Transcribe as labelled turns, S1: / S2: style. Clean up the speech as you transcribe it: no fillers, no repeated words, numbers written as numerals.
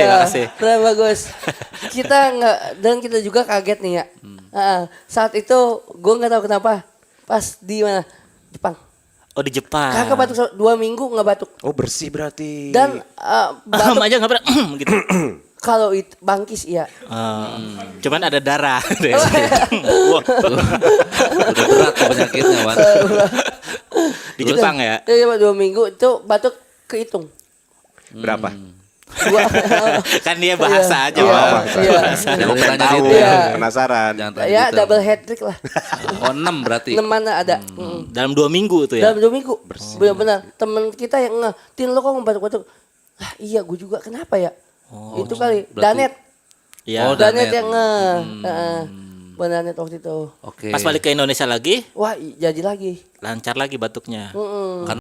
S1: Terima kasih.
S2: Kurang bagus. Kita nggak, dan kita juga kaget nih ya. Saat itu gue nggak tahu kenapa. Pas di mana? Jepang.
S1: Oh di Jepang.
S2: Kakak batuk 2 minggu nggak batuk.
S3: Oh bersih berarti.
S2: Dan batuk
S1: aja nggak pernah gitu.
S2: kalau itu bangkis iya.
S1: Cuman ada darah.
S3: Wah.
S4: Udah berat tuh penyakitnya, Wan.
S1: Di Jepang ya.
S2: Iya 2 minggu itu batuk kehitung.
S3: Berapa?
S1: Kan dia bahasa aja,
S2: Iya,
S1: Bang.
S2: iya.
S4: Jangan
S3: Pengen
S4: tanya
S3: tahu,
S4: detail.
S3: penasaran.
S4: Jangan tanya
S2: Ya
S4: detail.
S2: double hat trick lah.
S4: Oh 6 berarti.
S2: 6 mana ada.
S1: Dalam 2 minggu tuh ya.
S2: Dalam 2 minggu. Benar-benar teman kita yang Tin lo kok batuk-batuk. Lah iya gue juga kenapa ya? Itu kali.
S4: berarti-
S2: Danet.
S1: Iya.
S4: Oh,
S2: Danet
S4: Danet.
S2: yang Danet waktu itu.
S4: Oke.
S1: Pas balik ke Indonesia lagi,
S2: Wah jadi lagi.
S1: lancar lagi batuknya.
S4: Kan